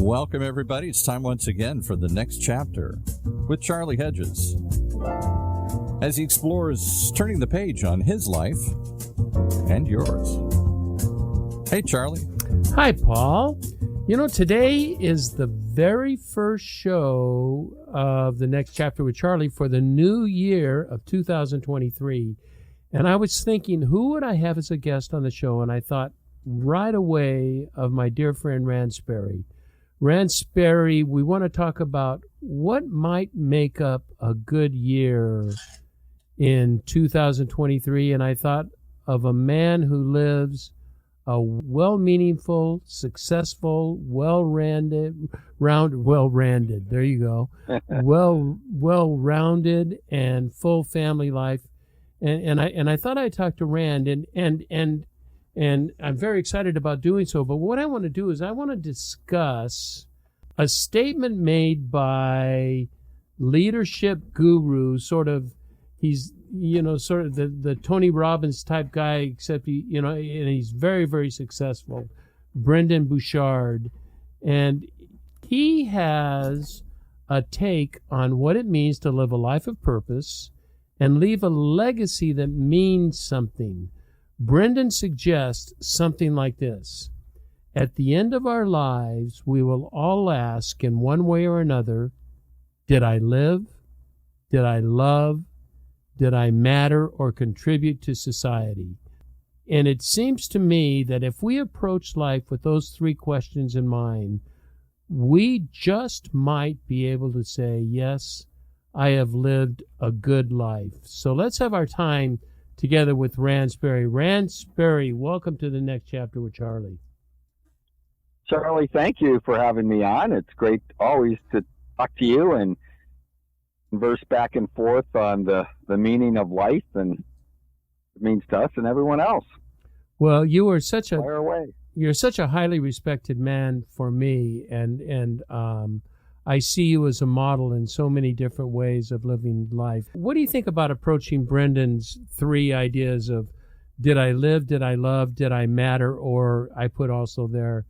Welcome, everybody. It's time once again for the next chapter with Charlie Hedges as he explores turning the page on his life and yours. Hey, Charlie. Hi, Paul. You know, today is the very first show of the next chapter with Charlie for the new year of 2023. And I was thinking, who would I have as a guest on the show? And I thought right away of my dear friend Rand Sperry. Rand Sperry, we want to talk about what might make up a good year in 2023. And I thought of a man who lives a well-meaningful, successful, well-rounded, there you go, well-rounded and full family life. And I thought I'd talk to Rand, and I'm very excited about doing so. But what I want to do is I want to discuss a statement made by leadership guru, he's sort of the Tony Robbins type guy, except and he's very, very successful, Brendon Burchard. And he has a take on what it means to live a life of purpose and leave a legacy that means something. Brendon suggests something like this: at the end of our lives, we will all ask in one way or another, did I live? Did I love? Did I matter or contribute to society? And it seems to me that if we approach life with those three questions in mind, we just might be able to say, yes, I have lived a good life. So let's have our time together with Rand Sperry. Rand Sperry, welcome to the next chapter with Charlie. Charlie, thank you for having me on. It's great always to talk to you and converse back and forth on the meaning of life and it means to us and everyone else. Well, you are such Fire away. You're such a highly respected man for me, and I see you as a model in so many different ways of living life. What do you think about approaching Brendon's three ideas of did I live, did I love, did I matter, or I put also there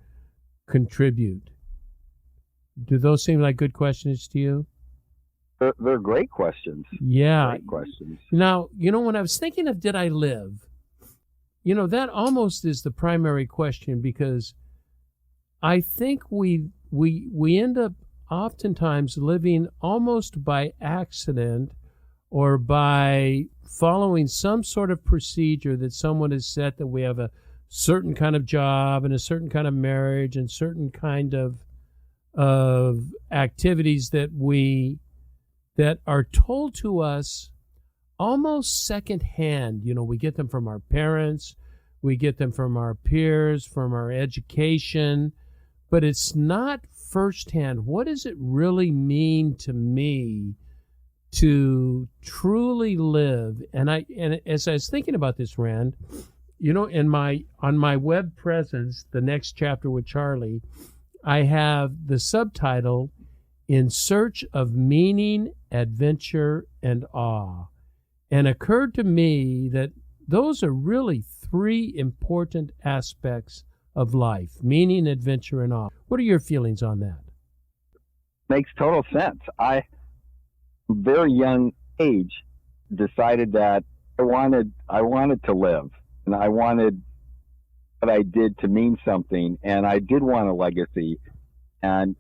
contribute? Do those seem like good questions to you? They're great questions. Yeah. Great questions. Now, when I was thinking of did I live, that almost is the primary question, because I think we end up oftentimes living almost by accident or by following some sort of procedure that someone has set, that we have a certain kind of job and a certain kind of marriage and certain kind of activities that are told to us almost secondhand. We get them from our parents, we get them from our peers, from our education, but it's not firsthand. What does it really mean to me to truly live? And as I was thinking about this, Rand, on my web presence, the next chapter with Charlie, I have the subtitle, In Search of Meaning, Adventure, and Awe. And it occurred to me that those are really three important aspects of life: meaning, adventure, and awe. What are your feelings on that? Makes total sense. I, very young age, decided that I wanted to live, and I wanted what I did to mean something, and I did want a legacy, and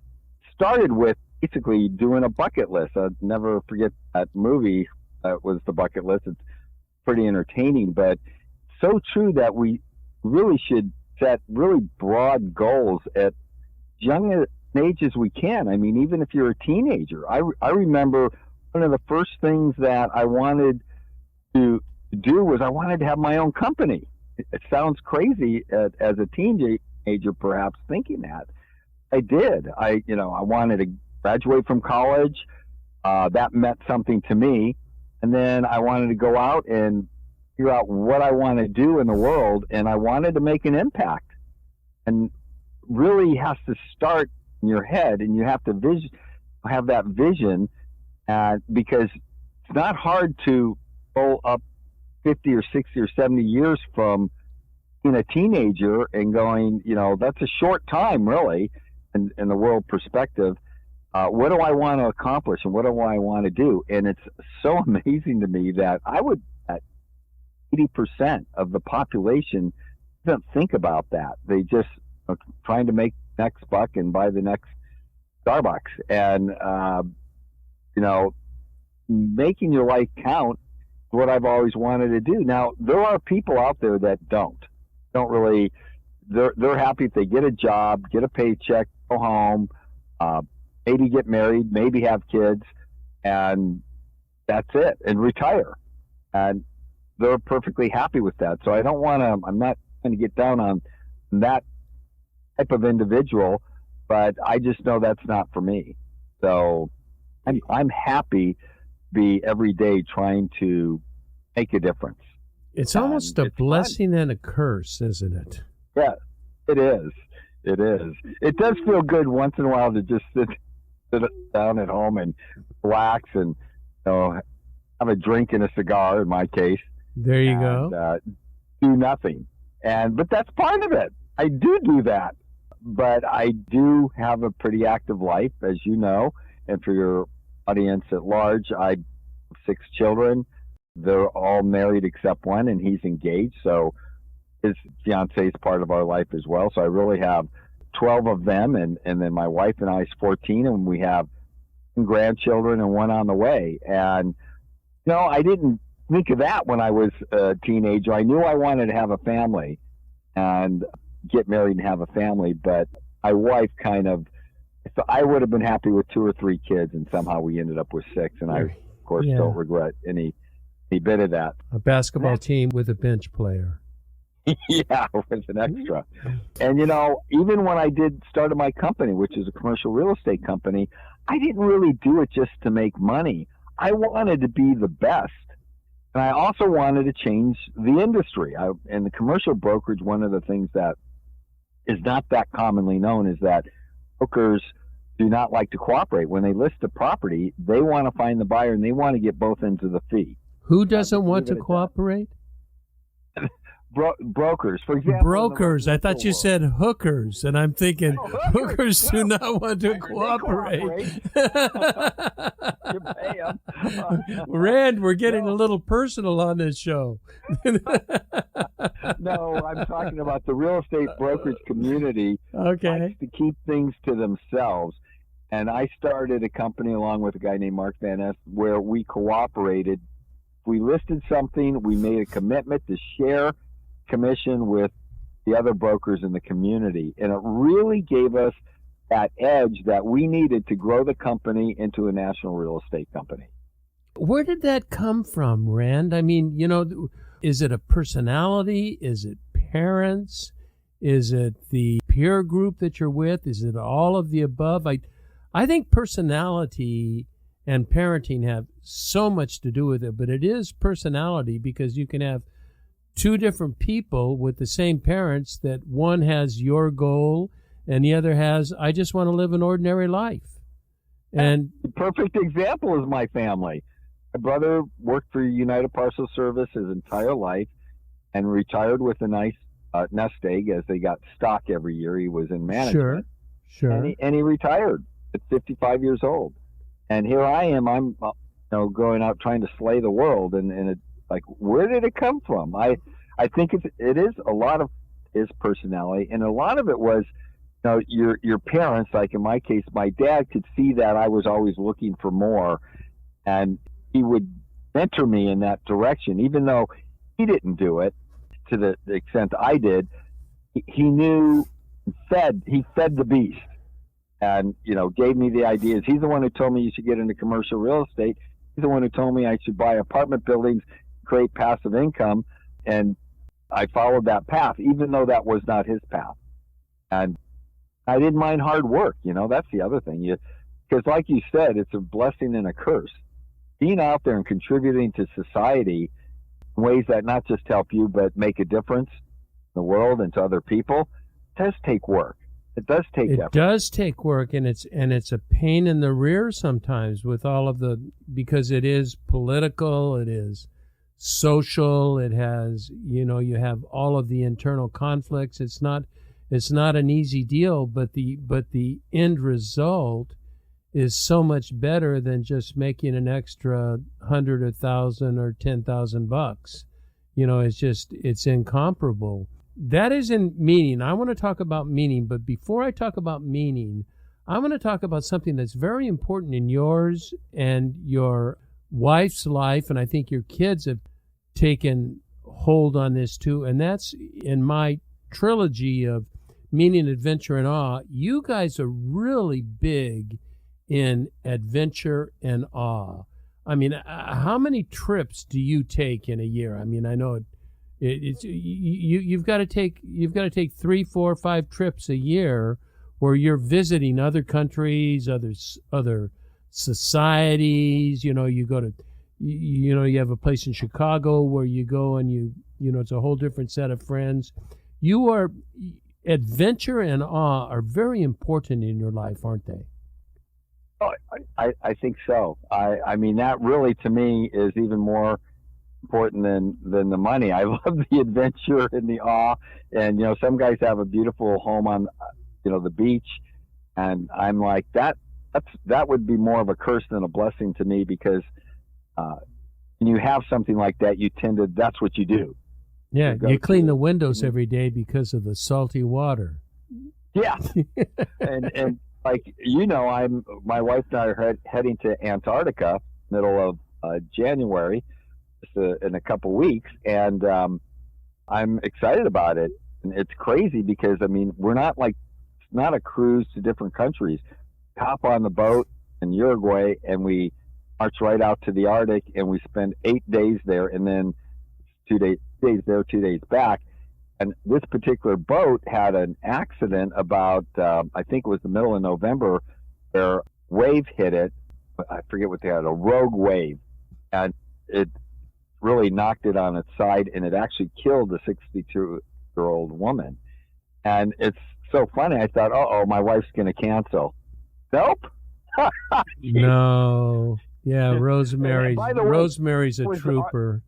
started with basically doing a bucket list. I'll never forget that movie that was The Bucket List. It's pretty entertaining, but so true that we really should set really broad goals at young an age as we can. I mean, even if you're a teenager. I remember one of the first things that I wanted to do was I wanted to have my own company. It sounds crazy as a teenager, perhaps, thinking that. I did. I wanted to graduate from college. That meant something to me. And then I wanted to go out and figure out what I want to do in the world, and I wanted to make an impact. And really has to start in your head, and you have to have that vision, because it's not hard to go up 50 or 60 or 70 years from being a teenager and going, that's a short time, really, in the world perspective, what do I want to accomplish and what do I want to do? And it's so amazing to me that I would bet 80% of the population doesn't think about that. They just are trying to make the next buck and buy the next Starbucks. And, making your life count is what I've always wanted to do. Now, there are people out there that don't really, they're happy if they get a job, get a paycheck, go home, maybe get married, maybe have kids, and that's it, and retire. And they're perfectly happy with that. So I'm not going to get down on that type of individual, but I just know that's not for me. So I'm happy to be every day trying to make a difference. It's almost a blessing and a curse, isn't it? Yeah, it is. It is. It does feel good once in a while to just sit down at home and relax and have a drink and a cigar, in my case. There you go. Do nothing. But that's part of it. I do that. But I do have a pretty active life, as you know, and for your audience at large, I have 6 children. They're all married except one, and he's engaged. So his fiance is part of our life as well. So I really have 12 of them, and then my wife and I is 14, and we have 2 grandchildren and 1 on the way. And, I didn't think of that when I was a teenager. I knew I wanted to have a family and get married and have a family, but my wife I would have been happy with 2 or 3 kids, and somehow we ended up with 6, and I, of course, don't regret any bit of that. A basketball team with a bench player. Yeah, with an extra. And, even when I started my company, which is a commercial real estate company, I didn't really do it just to make money. I wanted to be the best. And I also wanted to change the industry. In the commercial brokerage, one of the things that is not that commonly known is that brokers do not like to cooperate. When they list a property, they want to find the buyer and they want to get both ends of the fee. Who doesn't want to cooperate? Brokers, for example. Brokers. I thought you said hookers, and I'm thinking hookers do not want to cooperate. You pay them. Rand, we're getting a little personal on this show. No, I'm talking about the real estate brokerage community. Okay. Likes to keep things to themselves. And I started a company along with a guy named Mark Van Ness where we cooperated. We listed something, we made a commitment to share commission with the other brokers in the community. And it really gave us that edge that we needed to grow the company into a national real estate company. Where did that come from, Rand? I mean, is it a personality? Is it parents? Is it the peer group that you're with? Is it all of the above? I think personality and parenting have so much to do with it, but it is personality, because you can have 2 different people with the same parents that one has your goal and the other has, I just want to live an ordinary life. And the perfect example is my family. My brother worked for United Parcel Service his entire life and retired with a nice nest egg, as they got stock every year. He was in management. Sure. And he retired at 55 years old. And here I am. I'm going out trying to slay the world. And it's like, where did it come from? I think it is a lot of his personality. And a lot of it was, your parents, like in my case, my dad could see that I was always looking for more. And he would mentor me in that direction, even though he didn't do it to the extent I did. He knew, he fed the beast, and gave me the ideas. He's the one who told me you should get into commercial real estate. He's the one who told me I should buy apartment buildings, create passive income, and I followed that path, even though that was not his path. And I didn't mind hard work. That's the other thing. Because like you said, it's a blessing and a curse. Being out there and contributing to society in ways that not just help you, but make a difference in the world and to other people, does take work. It does take effort. It does take work, and it's a pain in the rear sometimes with all of because it is political, it is social, it has, you have all of the internal conflicts. It's not It's not an easy deal, but the end result is so much better than just making an extra 100 or 1,000 or 10,000 bucks. It's incomparable. That is in meaning. I want to talk about meaning, but before I talk about meaning, I want to talk about something that's very important in yours and your wife's life, and I think your kids have taken hold on this too, and that's in my trilogy of meaning, adventure, and awe. You guys are really big in adventure and awe. I mean, how many trips do you take in a year? I mean, I know you've got to take 3, 4, 5 trips a year where you're visiting other countries, other societies. You have a place in Chicago where you go and it's a whole different set of friends. Adventure and awe are very important in your life, aren't they? Oh, I think so. I mean, that really to me is even more important than the money. I love the adventure and the awe. And, some guys have a beautiful home on, the beach. And I'm like, that would be more of a curse than a blessing to me, because when you have something like that, that's what you do. Yeah, you clean the windows every day because of the salty water. Yeah. and like, my wife and I are heading to Antarctica, middle of January, in a couple weeks, and I'm excited about it. And it's crazy because, I mean, it's not a cruise to different countries. We hop on the boat in Uruguay and we march right out to the Arctic, and we spend 8 days there, and then 2 days there, 2 days back. And this particular boat had an accident about, I think it was the middle of November, where wave hit it. I forget what they had, a rogue wave. And it really knocked it on its side, and it actually killed a 62-year-old woman. And it's so funny. I thought, my wife's going to cancel. Nope. No. Yeah, Rosemary's a trooper.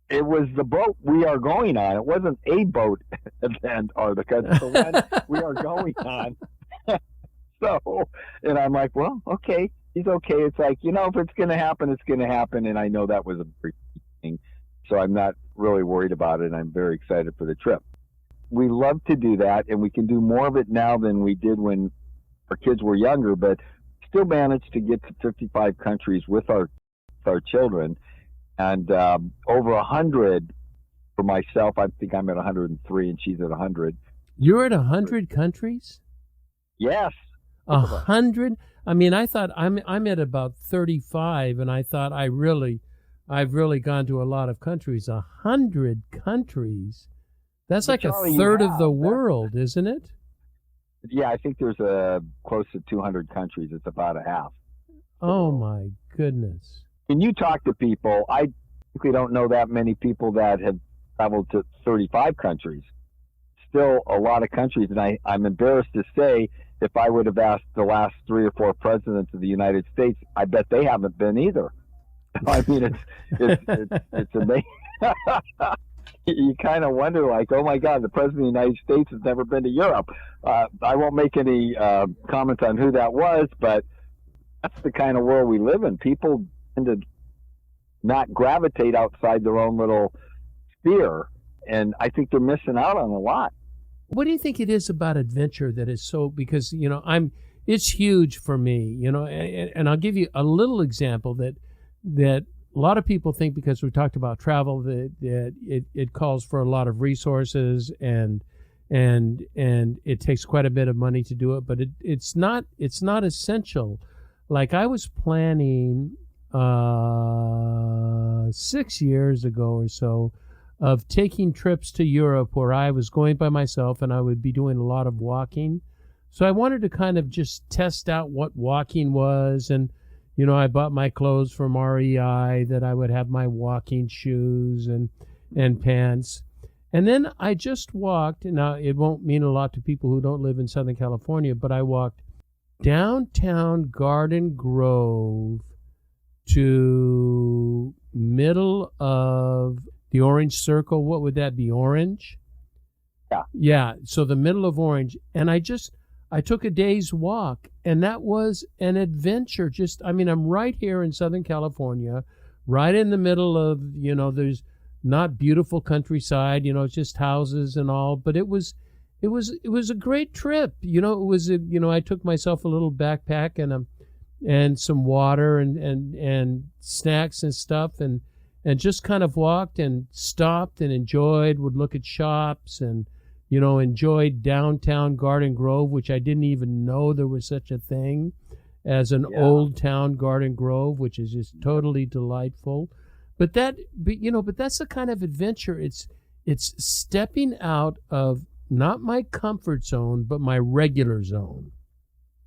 It was the boat we are going on. It wasn't a boat at Antarctica. It's the one we are going on. So, and I'm like, well, okay, he's okay. It's like, if it's going to happen, it's going to happen. And I know that was a big thing. So I'm not really worried about it. And I'm very excited for the trip. We love to do that, and we can do more of it now than we did when our kids were younger, but still managed to get to 55 countries with our children. And over 100 for myself. I think I'm at 103 and she's at 100. You're at 100 countries? Yes. 100? I mean, I thought I'm at about 35, and I thought I've really gone to a lot of countries. 100 countries? That's like Charlie, a third of the world, isn't it? Yeah, I think there's close to 200 countries. It's about a half. Oh my goodness. When you talk to people, I typically don't know that many people that have traveled to 35 countries. Still a lot of countries, and I'm embarrassed to say, if I would have asked the last 3 or 4 presidents of the United States, I bet they haven't been either. I mean, it's amazing. You kind of wonder, like, oh my God, the president of the United States has never been to Europe. I won't make any comments on who that was, but that's the kind of world we live in. People tend to not gravitate outside their own little sphere, and I think they're missing out on a lot. What do you think it is about adventure that is so, because, it's huge for me, and I'll give you a little example that a lot of people think, because we talked about travel, that it calls for a lot of resources and it takes quite a bit of money to do it, but it's not essential. Like, I was planning 6 years ago or so of taking trips to Europe where I was going by myself and I would be doing a lot of walking. So I wanted to kind of just test out what walking was, and I bought my clothes from REI, that I would have my walking shoes and pants. And then I just walked. Now, it won't mean a lot to people who don't live in Southern California, but I walked downtown Garden Grove to middle of the Orange Circle. What would that be? Orange? Yeah, so the middle of Orange. And I took a day's walk, and that was an adventure. I'm right here in Southern California, right in the middle of, there's not beautiful countryside, it's just houses and all, but it was a great trip. I took myself a little backpack and some water and snacks and stuff, and just kind of walked and stopped and would look at shops and enjoyed downtown Garden Grove, which I didn't even know there was such a thing as an old town Garden Grove, which is just totally delightful. But that's the kind of adventure. It's stepping out of not my comfort zone, but my regular zone.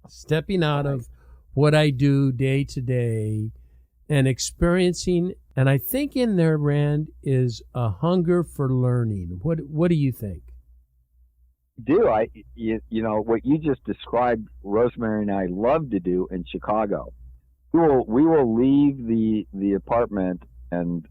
Stepping out of what I do day to day and experiencing. And I think in there, Rand, is a hunger for learning. What do you think? What you just described, Rosemary and I love to do in Chicago. We will leave the apartment and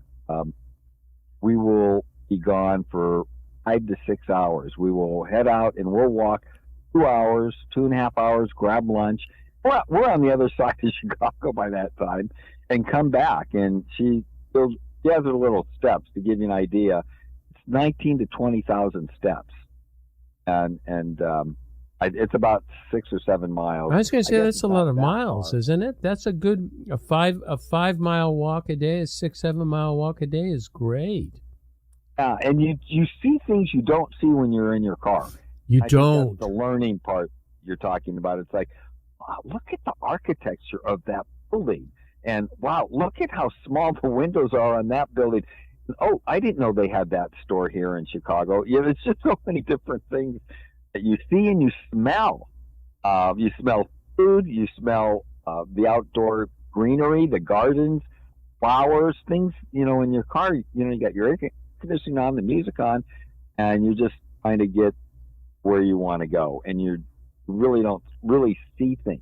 we will be gone for 5 to 6 hours. We will head out and we'll walk 2 hours, 2.5 hours, grab lunch. We're on the other side of Chicago by that time, and come back. And she has her little steps to give you an idea. It's 19 to 20,000 steps. And it's about 6 or 7 miles. I was going to say that's a lot of miles, isn't it? That's a 5 mile walk a day, a 6-7 mile walk a day is great. Yeah, and you see things you don't see when you're in your car. You don't. That's the learning part you're talking about. It's like, wow, look at the architecture of that building, and wow, look at how small the windows are on that building. Oh, I didn't know they had that store here in Chicago. Yeah, it's just so many different things that you see and you smell. You smell food, you smell the outdoor greenery, the gardens, flowers, things, in your car, you got your air conditioning on, the music on, and you're just trying to get where you want to go. And you really don't really see things.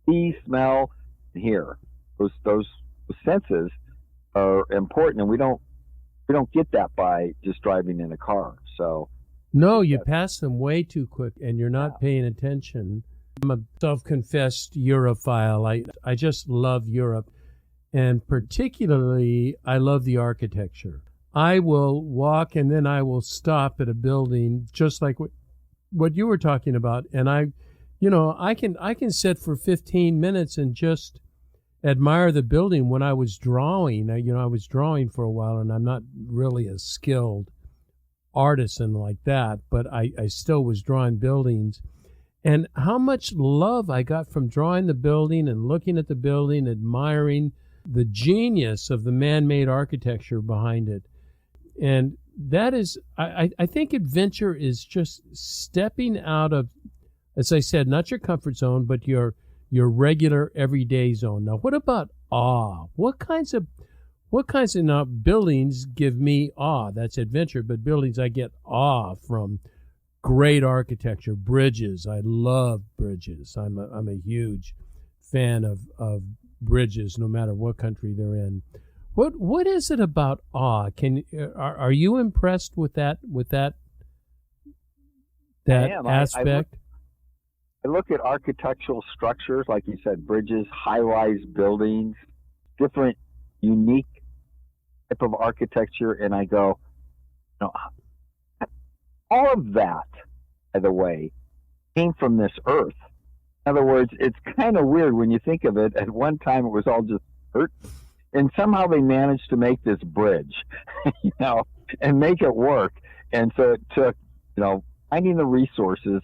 See, smell, and hear. Those senses are important, and we don't get that by just driving in a car. So no, you pass them way too quick, and you're not paying attention. I'm a self-confessed Europhile. I just love Europe, and particularly I love the architecture. I will walk and then I will stop at a building, just like what you were talking about, and I can sit for 15 minutes and just admire the building. When I was drawing, I was drawing for a while, and I'm not really a skilled artisan like that, but I still was drawing buildings. And how much love I got from drawing the building and looking at the building, admiring the genius of the man-made architecture behind it. And that is, I think adventure is just stepping out of, as I said, not your comfort zone, but your regular everyday zone. Now, what about awe? What kinds of now buildings give me awe? That's adventure, but buildings I get awe from. Great architecture, bridges. I love bridges. I'm a huge fan of bridges, no matter what country they're in. What is it about awe? Are you impressed with that aspect? I look at architectural structures, like you said, bridges, high-rise buildings, different, unique type of architecture, and I go, all of that, by the way, came from this earth. In other words, it's kind of weird when you think of it. At one time, it was all just earth, and somehow they managed to make this bridge, and make it work. And so it took, finding the resources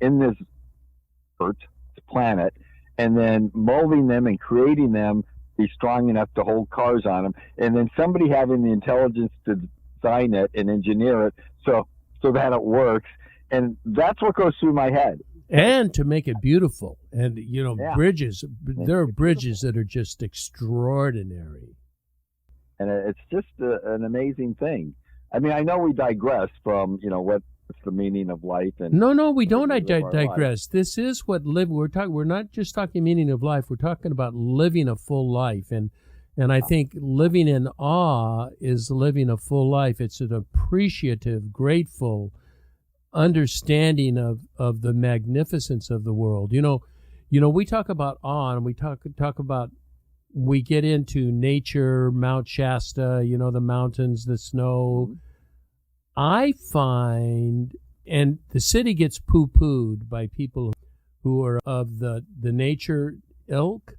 in this earth, this planet, and then molding them and creating them to be strong enough to hold cars on them, and then somebody having the intelligence to design it and engineer it so that it works. And that's what goes through my head. And to make it beautiful. And, bridges, there are bridges that are just extraordinary. And it's just an amazing thing. I mean, I know we digress from, what's the meaning of life. And no, we don't digress. This is what we're not just talking meaning of life. We're talking about living a full life. And I think living in awe is living a full life. It's an appreciative, grateful, understanding of the magnificence of the world. We talk about awe, and we talk about, we get into nature, Mount Shasta, the mountains, the snow. I find, and the city gets poo-pooed by people who are of the nature ilk,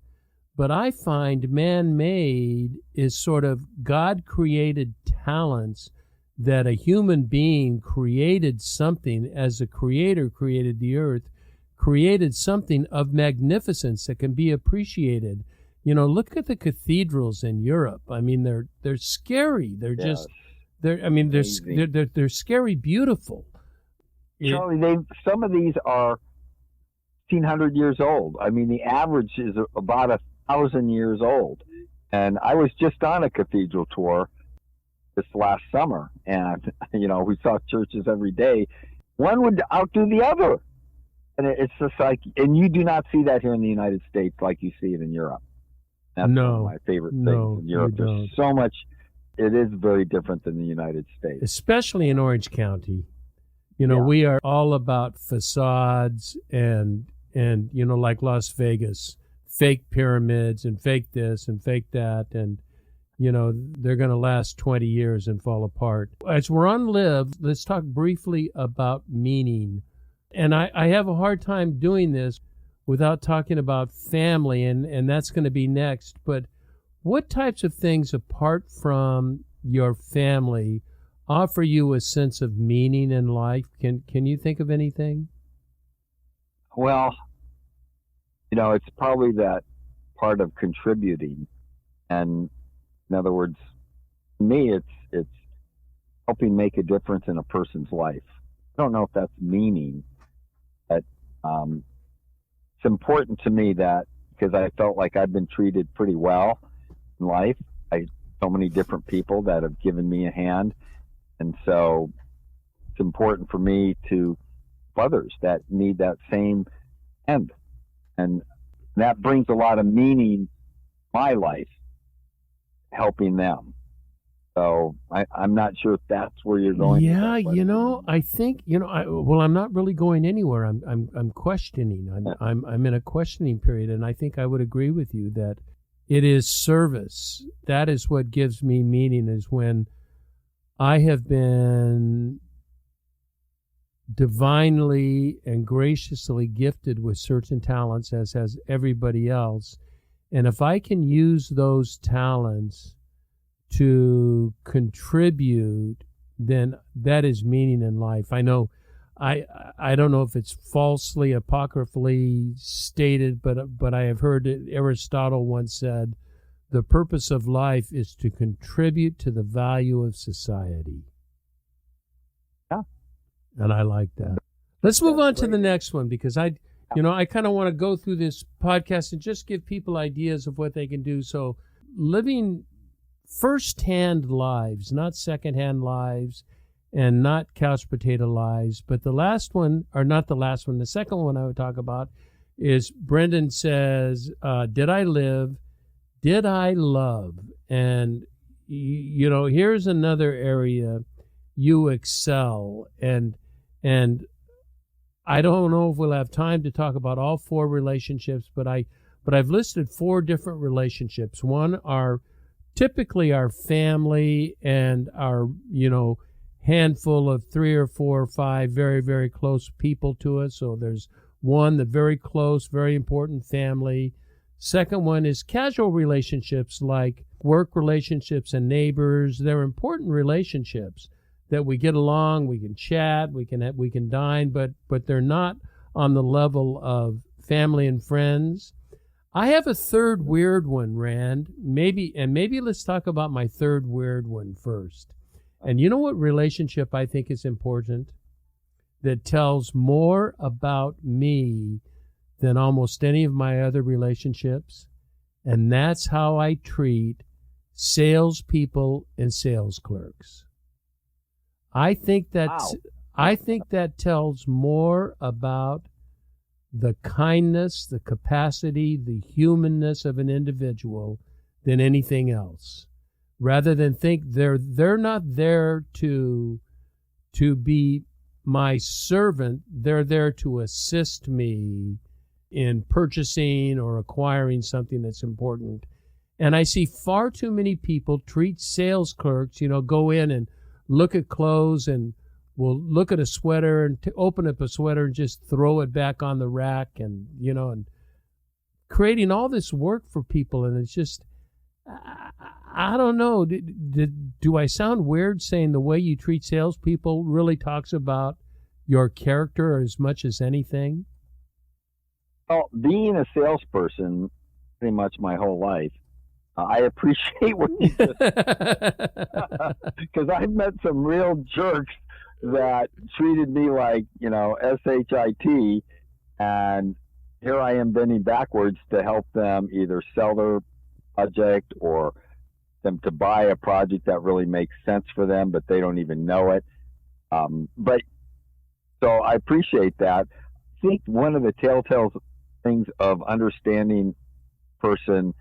but I find man-made is sort of God-created talents that a human being created something, as a creator created the earth, created something of magnificence that can be appreciated. Look at the cathedrals in Europe. I mean, they're scary. They're just they're scary beautiful. Charlie, some of these are 1,500 years old. I mean, the average is about 1,000 years old. And I was just on a cathedral tour this last summer, and we saw churches every day. One would outdo the other, and it's just like, and you do not see that here in the United States like you see it in Europe. That's one of my favorite things in Europe. There's so much. It is very different than the United States, especially in Orange County. We are all about facades and like Las Vegas, fake pyramids and fake this and fake that, and they're going to last 20 years and fall apart. As we're on Live, let's talk briefly about meaning. And I have a hard time doing this without talking about family, and that's going to be next. But what types of things, apart from your family, offer you a sense of meaning in life? Can you think of anything? Well, it's probably that part of contributing. And in other words, to me, it's helping make a difference in a person's life. I don't know if that's meaning, but it's important to me that, because I felt like I've been treated pretty well in life. So many different people that have given me a hand. And so it's important for me to help others that need that same end. And that brings a lot of meaning in my life, helping them. So I'm not sure if that's where you're going. Yeah, I think, I'm not really going anywhere. I'm questioning. I'm in a questioning period, and I think I would agree with you that it is service. That is what gives me meaning, is when I have been divinely and graciously gifted with certain talents, as has everybody else. And if I can use those talents to contribute, then that is meaning in life. I know, I don't know if it's falsely, apocryphally stated, but I have heard it. Aristotle once said, the purpose of life is to contribute to the value of society. Yeah. And I like that. Let's move on to the next one, because I kind of want to go through this podcast and just give people ideas of what they can do. So living first-hand lives, not second-hand lives, and not couch potato lives. But the last one, or not the last one, the second one I would talk about is Brendon says, did I live? Did I love? And, here's another area you excel. And I don't know if we'll have time to talk about all four relationships, but I've listed four different relationships. One are typically our family and our, handful of 3 or 4 or 5 very, very close people to us. So there's one, the very close, very important family. Second one is casual relationships like work relationships and neighbors. They're important relationships that we get along, we can chat, we can dine, but they're not on the level of family and friends. I have a third weird one, Rand. Maybe let's talk about my third weird one first. And you know what relationship I think is important, that tells more about me than almost any of my other relationships? And that's how I treat salespeople and sales clerks. I think that tells more about the kindness, the capacity, the humanness of an individual than anything else. Rather than think they're not there to be my servant, they're there to assist me in purchasing or acquiring something that's important. And I see far too many people treat sales clerks, go in and look at clothes and will look at a sweater and open up a sweater and just throw it back on the rack and creating all this work for people. And it's just, I don't know. Do I sound weird saying the way you treat salespeople really talks about your character as much as anything? Well, being a salesperson pretty much my whole life, I appreciate what you just because I've met some real jerks that treated me like, SHIT, and here I am bending backwards to help them either sell their project or them to buy a project that really makes sense for them, but they don't even know it. But so I appreciate that. I think one of the telltale things of understanding person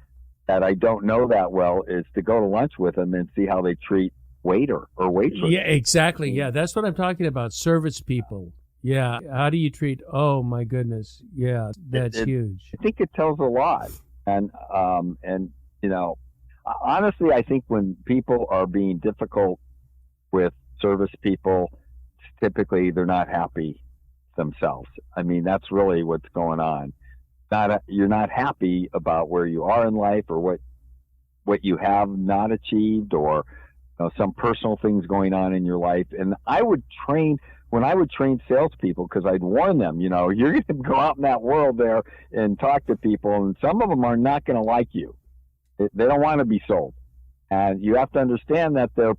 that I don't know that well is to go to lunch with them and see how they treat waiter or waitress. Yeah, exactly. Yeah, that's what I'm talking about. Service people. Yeah. How do you treat? Oh my goodness. Yeah, that's huge. I think it tells a lot. And honestly, I think when people are being difficult with service people, typically they're not happy themselves. I mean, that's really what's going on. You're not happy about where you are in life or what you have not achieved, or some personal things going on in your life. And when I would train salespeople, because I'd warn them, you're going to go out in that world there and talk to people, and some of them are not going to like you. They don't want to be sold. And you have to understand that they're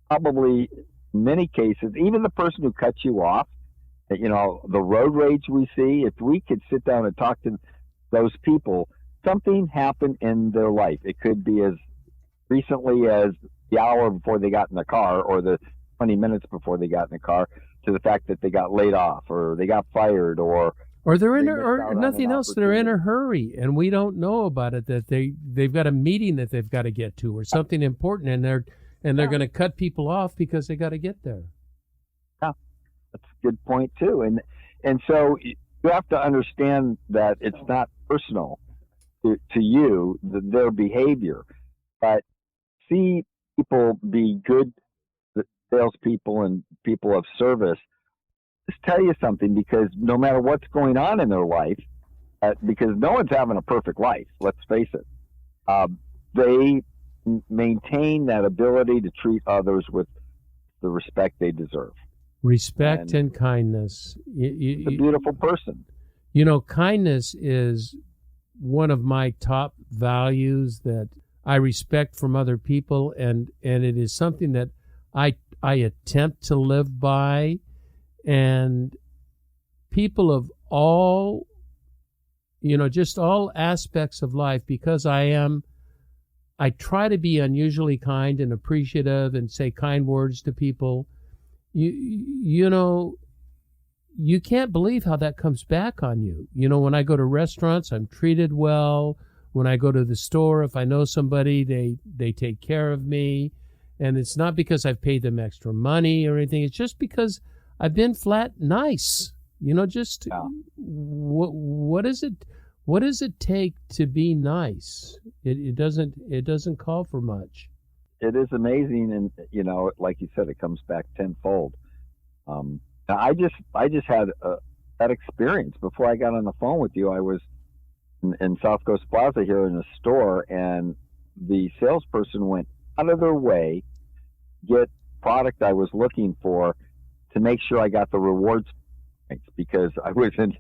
probably, in many cases, even the person who cuts you off, the road rage we see, if we could sit down and talk to those people, something happened in their life. It could be as recently as the hour before they got in the car or the 20 minutes before they got in the car, to the fact that they got laid off or they got fired or they're in or nothing else. They're in a hurry and we don't know about it, that they've got a meeting that they've got to get to or something important, and they're going to cut people off because they got to get there. Yeah, that's a good point too. And so you have to understand that it's not personal to you, their behavior, but see people be good salespeople and people of service. Just tell you something, because no matter what's going on in their life, because no one's having a perfect life, let's face it, they maintain that ability to treat others with the respect they deserve. Respect and kindness. It's a beautiful person. Kindness is one of my top values that I respect from other people, and it is something that I attempt to live by. And people of all, just all aspects of life, because I try to be unusually kind and appreciative and say kind words to people. You can't believe how that comes back on you. When I go to restaurants, I'm treated well. When I go to the store, if I know somebody, they take care of me. And it's not because I've paid them extra money or anything. It's just because I've been flat nice. What is it? What does it take to be nice? It doesn't call for much. It is amazing, and like you said, it comes back tenfold. I just had that experience before I got on the phone with you. I was in South Coast Plaza here in a store, and the salesperson went out of their way get product I was looking for to make sure I got the rewards points, because I was in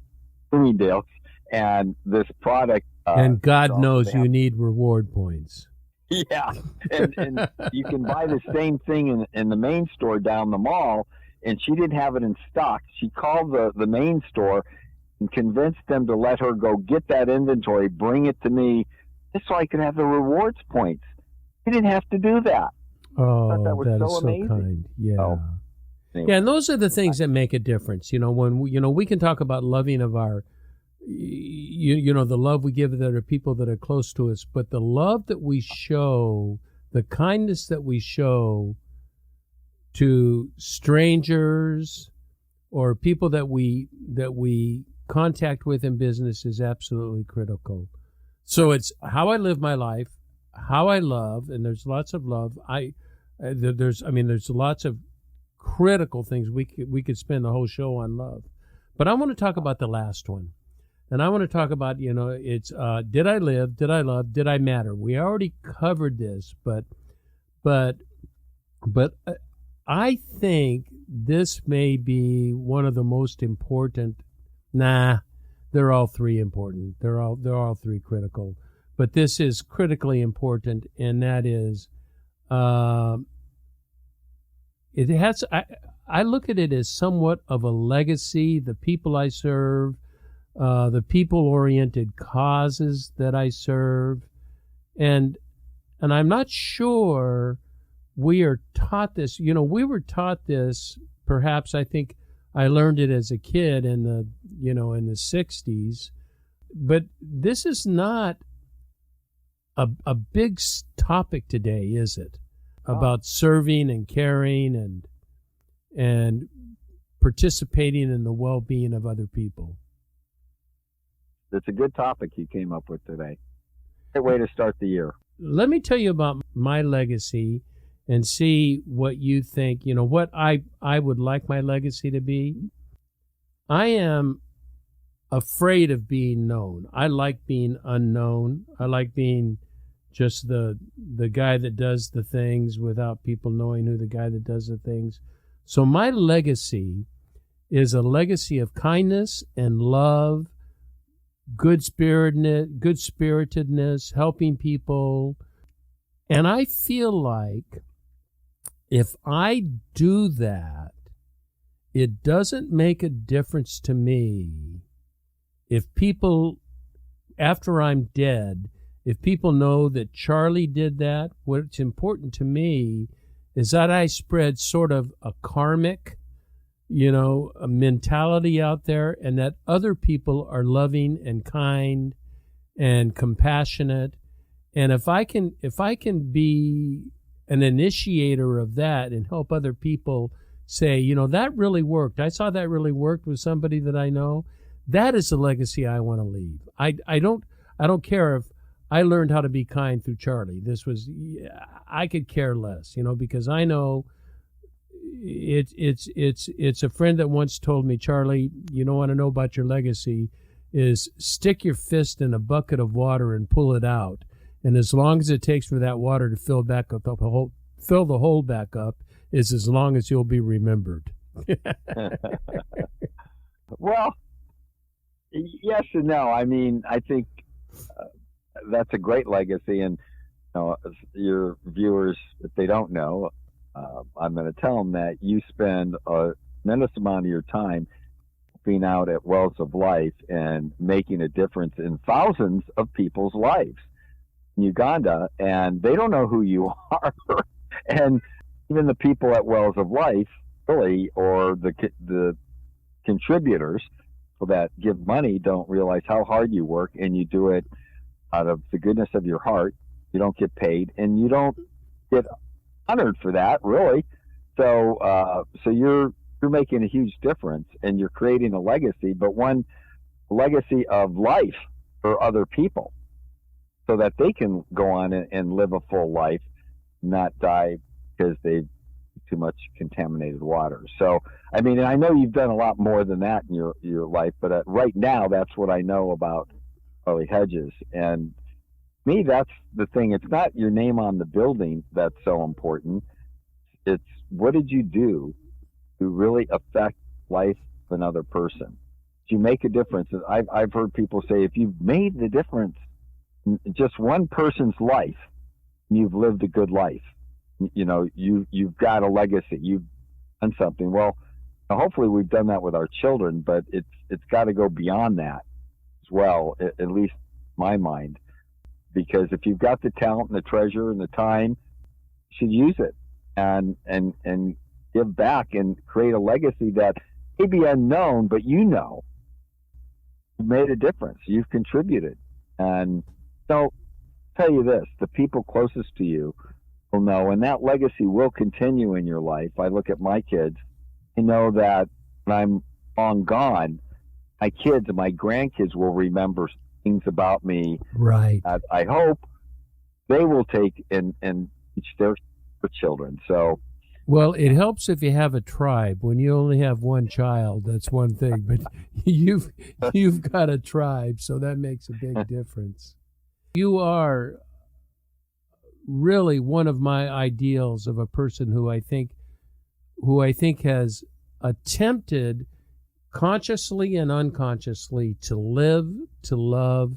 Bloomingdale's and this product. And God knows you need reward points. Yeah, and you can buy the same thing in the main store down the mall, and she didn't have it in stock. She called the main store and convinced them to let her go get that inventory, bring it to me, just so I could have the rewards points. She didn't have to do that. Oh, that was that so is so amazing. kind. Yeah. Oh, anyway. Yeah, and those are the things that make a difference. When we can talk about loving of our, the love we give that are people that are close to us, but the love that we show, the kindness that we show to strangers, or people that we contact with in business is absolutely critical. So it's how I live my life, how I love, and there's lots of love. There's lots of critical things. We could spend the whole show on love, but I want to talk about the last one, and I want to talk about it's did I live, did I love, did I matter? We already covered this, but I think this may be one of the most important. They're all three important. They're all three critical, but this is critically important, and that is, it has. I look at it as somewhat of a legacy. The people I serve, the people-oriented causes that I serve, and I'm not sure we are taught this. We were taught this. Perhaps I think I learned it as a kid in the 60s, but this is not a big topic today, is it? About serving and caring and participating in the well-being of other people. It's a good topic you came up with today. Great way to start the year. Let me tell you about my legacy and see what you think, what I would like my legacy to be. I am afraid of being known. I like being unknown. I like being just the guy that does the things without people knowing who the guy that does the things. So my legacy is a legacy of kindness and love, good-spiritedness, helping people. And I feel like if I do that, it doesn't make a difference to me if people, after I'm dead, if people know that Charlie did that. What's important to me is that I spread sort of a karmic, a mentality out there, and that other people are loving and kind and compassionate. And if I can be an initiator of that and help other people say, that really worked. I saw that really worked with somebody that I know. That is the legacy I want to leave. I don't care if I learned how to be kind through Charlie. I could care less, because I know it's a friend that once told me, Charlie, want to know about your legacy is stick your fist in a bucket of water and pull it out. And as long as it takes for that water to fill the hole back up, is as long as you'll be remembered. Well, yes and no. I mean, I think that's a great legacy, and your viewers, if they don't know, I'm going to tell them that you spend a tremendous amount of your time being out at Wells of Life and making a difference in thousands of people's lives in Uganda, and they don't know who you are. And even the people at Wells of Life, really, or the contributors that give money, don't realize how hard you work, and you do it out of the goodness of your heart. You don't get paid, and you don't get honored for that, really. So you're making a huge difference, and you're creating a legacy, but one legacy of life for other people, so that they can go on and live a full life, not die because they've too much contaminated water. So, I mean, and I know you've done a lot more than that in your life, but right now, that's what I know about Charlie Hedges. And me, that's the thing. It's not your name on the building that's so important. It's what did you do to really affect life of another person? Did you make a difference? I've heard people say, if you've made the difference in just one person's life, you've lived a good life. You've got a legacy. You've done something. Well, hopefully we've done that with our children, but it's got to go beyond that as well, at least my mind. Because if you've got the talent and the treasure and the time, you should use it and give back and create a legacy that may be unknown, but you've made a difference. You've contributed. And so, tell you this, the people closest to you will know, and that legacy will continue in your life. I look at my kids. I know that when I'm long gone, my kids and my grandkids will remember things about me. Right. I hope they will take and teach their children. So, well, it helps if you have a tribe. When you only have one child, that's one thing. But you've got a tribe, so that makes a big difference. You are really one of my ideals of a person who I think has attempted consciously and unconsciously to live, to love,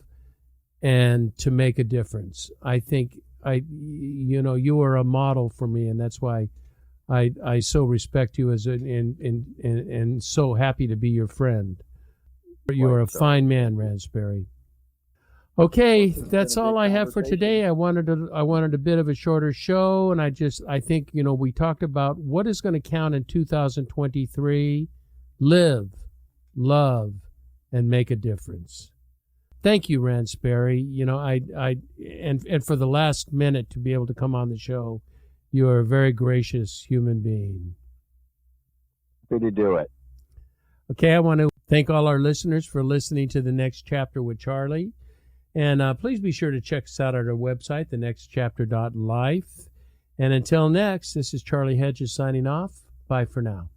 and to make a difference. I think you are a model for me, and that's why I so respect you and so happy to be your friend. You're a fine man, Rand Sperry. Okay, that's all I have for today. I wanted a bit of a shorter show, and I think we talked about what is going to count in 2023. Live, love, and make a difference. Thank you, Rand Sperry. And for the last minute to be able to come on the show, you are a very gracious human being. Happy to do it. Okay, I want to thank all our listeners for listening to The Next Chapter with Charlie. And please be sure to check us out at our website, thenextchapter.life. And until next, this is Charlie Hedges signing off. Bye for now.